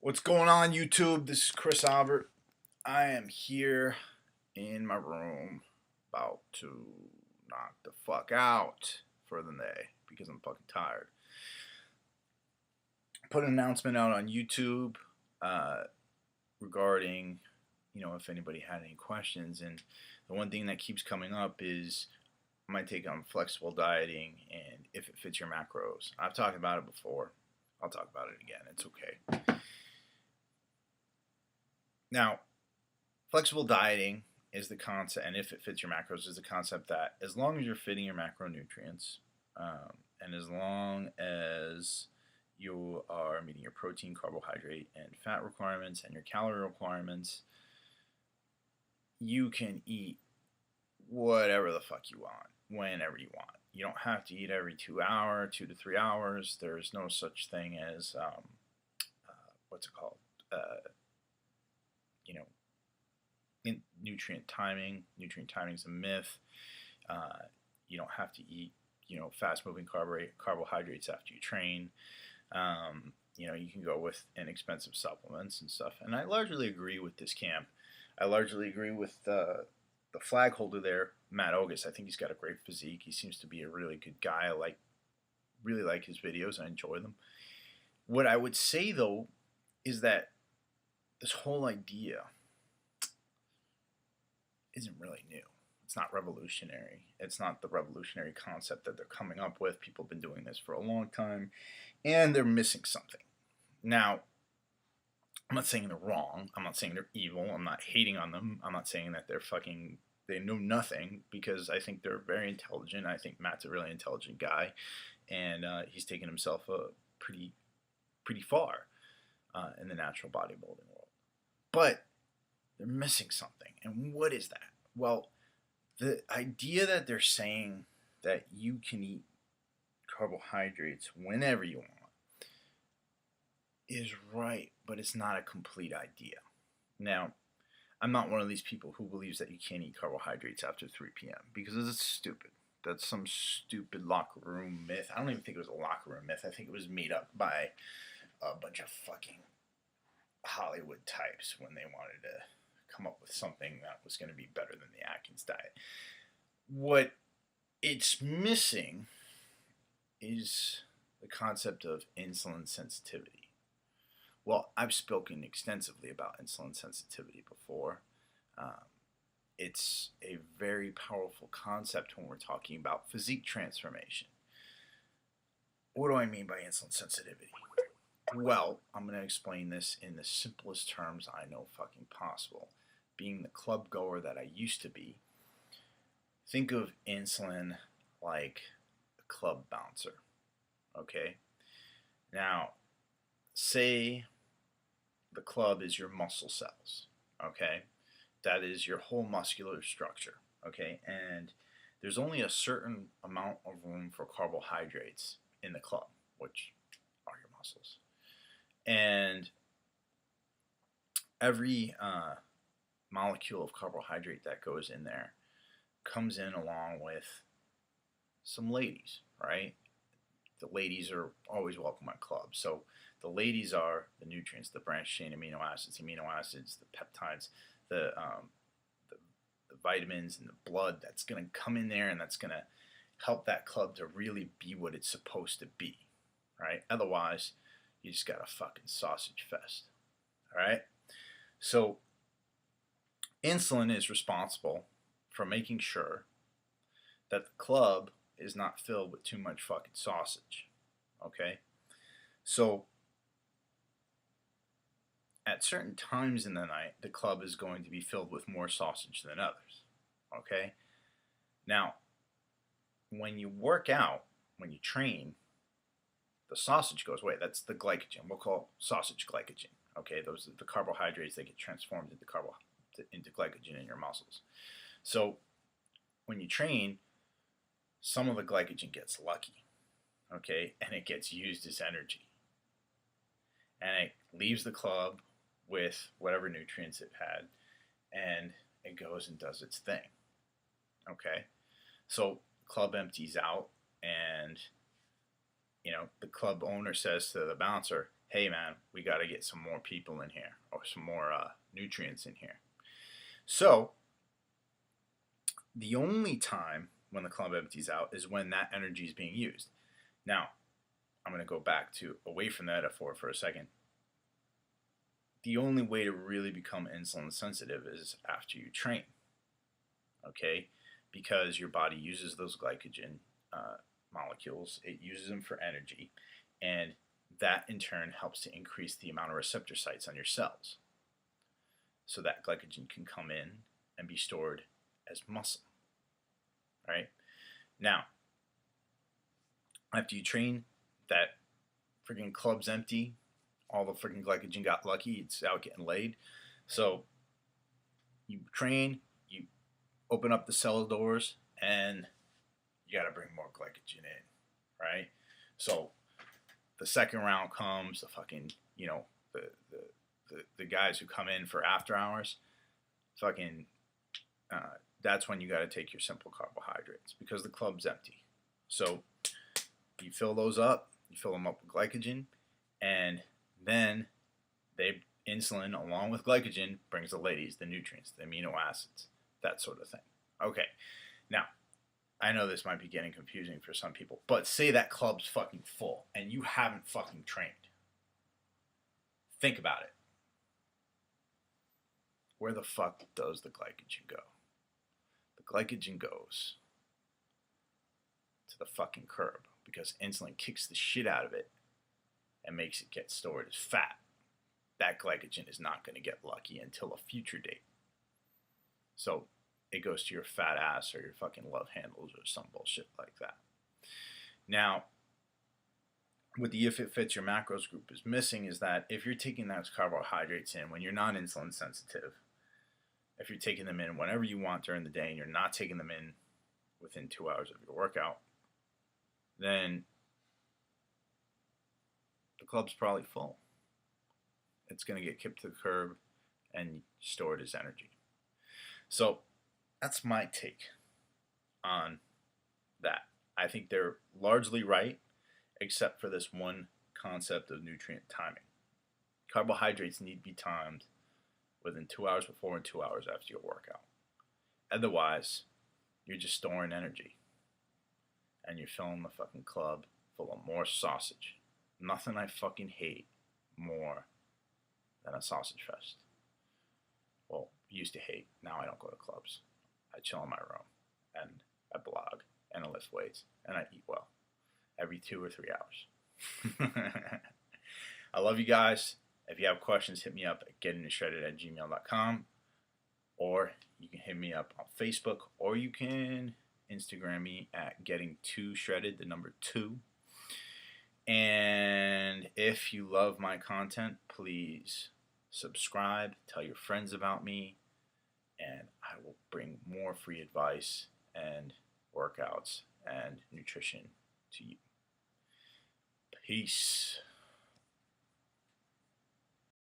What's going on, YouTube? This is Chris Albert. I am here in my room about to knock the fuck out for the day because I'm fucking tired. Put an announcement out on YouTube regarding, if anybody had any questions. And the one thing that keeps coming up is my take on flexible dieting and if it fits your macros. I've talked about it before. I'll talk about it again. It's okay. Now, flexible dieting is the concept, and if it fits your macros, is the concept that as long as you're fitting your macronutrients, and as long as you are meeting your protein, carbohydrate, and fat requirements and your calorie requirements, you can eat whatever the fuck you want, whenever you want. You don't have to eat every 2 hours, 2 to 3 hours. There's no such thing as, what's it called? Nutrient timing. Nutrient timing is a myth. You don't have to eat, fast-moving carbohydrates after you train. You can go with inexpensive supplements and stuff. And I largely agree with this camp. I largely agree with the flag holder there, Matt Ogus. I think he's got a great physique. He seems to be a really good guy. I really like his videos. I enjoy them. What I would say, though, is that this whole idea isn't really new. It's not revolutionary. It's not the revolutionary concept that they're coming up with. People have been doing this for a long time, and they're missing something. Now, I'm not saying they're wrong. I'm not saying they're evil. I'm not hating on them. I'm not saying that they know nothing, because I think they're very intelligent. I think Matt's a really intelligent guy, and he's taken himself pretty far in the natural bodybuilding world. But they're missing something. And what is that? Well, the idea that they're saying that you can eat carbohydrates whenever you want is right, but it's not a complete idea. Now, I'm not one of these people who believes that you can't eat carbohydrates after 3 p.m. because it's stupid. That's some stupid locker room myth. I don't even think it was a locker room myth. I think it was made up by a bunch of fucking Hollywood types when they wanted to come up with something that was going to be better than the Atkins diet. What it's missing is the concept of insulin sensitivity. Well, I've spoken extensively about insulin sensitivity before. It's a very powerful concept when we're talking about physique transformation. What do I mean by insulin sensitivity? Well, I'm going to explain this in the simplest terms I know fucking possible. Being the club goer that I used to be, think of insulin like a club bouncer, okay? Now, say the club is your muscle cells, okay? That is your whole muscular structure, okay? And there's only a certain amount of room for carbohydrates in the club, which are your muscles. And every molecule of carbohydrate that goes in there comes in along with some ladies, right? The ladies are always welcome at clubs. So the ladies are the nutrients, the branched chain amino acids, the peptides, the vitamins and the blood that's going to come in there, and that's going to help that club to really be what it's supposed to be, right? Otherwise, you just got a fucking sausage fest, all right? So insulin is responsible for making sure that the club is not filled with too much fucking sausage, okay? So at certain times in the night, the club is going to be filled with more sausage than others, okay? Now, when you work out, when you train, the sausage goes away. That's the glycogen. We'll call it sausage glycogen, okay? Those are the carbohydrates that get transformed into glycogen in your muscles. So when you train, some of the glycogen gets lucky, okay, and it gets used as energy, and it leaves the club with whatever nutrients it had, and it goes and does its thing, okay? So club empties out, and the club owner says to the bouncer, hey man, we got to get some more people in here or some more nutrients in here. So the only time when the club empties out is when that energy is being used. Now, I'm going to go back to away from the metaphor for a second. The only way to really become insulin sensitive is after you train, okay? Because your body uses those glycogen molecules, it uses them for energy, and that in turn helps to increase the amount of receptor sites on your cells. So that glycogen can come in and be stored as muscle, right? Now, after you train, that freaking club's empty, all the freaking glycogen got lucky, it's out getting laid. So you train, you open up the cell doors, and you got to bring more glycogen in, right? So the second round comes, the fucking, you know, the guys who come in for after hours, fucking, that's when you got to take your simple carbohydrates because the club's empty. So you fill those up, you fill them up with glycogen, and then insulin along with glycogen brings the ladies the nutrients, the amino acids, that sort of thing. Okay, now I know this might be getting confusing for some people, but say that club's fucking full and you haven't fucking trained. Think about it. Where the fuck does the glycogen go? The glycogen goes to the fucking curb because insulin kicks the shit out of it and makes it get stored as fat. That glycogen is not going to get lucky until a future date. So it goes to your fat ass or your fucking love handles or some bullshit like that. Now, what the If It Fits Your Macros group is missing is that if you're taking those carbohydrates in when you're not insulin sensitive, if you're taking them in whenever you want during the day and you're not taking them in within 2 hours of your workout, then the club's probably full. It's going to get kicked to the curb and stored as energy. So that's my take on that. I think they're largely right, except for this one concept of nutrient timing. Carbohydrates need to be timed within 2 hours before and 2 hours after your workout. Otherwise, you're just storing energy. And you're filling the fucking club full of more sausage. Nothing I fucking hate more than a sausage fest. Well, used to hate. Now I don't go to clubs. I chill in my room. And I blog. And I lift weights. And I eat well. Every 2 or 3 hours. I love you guys. If you have questions, hit me up at gettingshredded@gmail.com. Or you can hit me up on Facebook. Or you can Instagram me at getting2shredded, the number 2. And if you love my content, please subscribe, tell your friends about me, and I will bring more free advice and workouts and nutrition to you. Peace.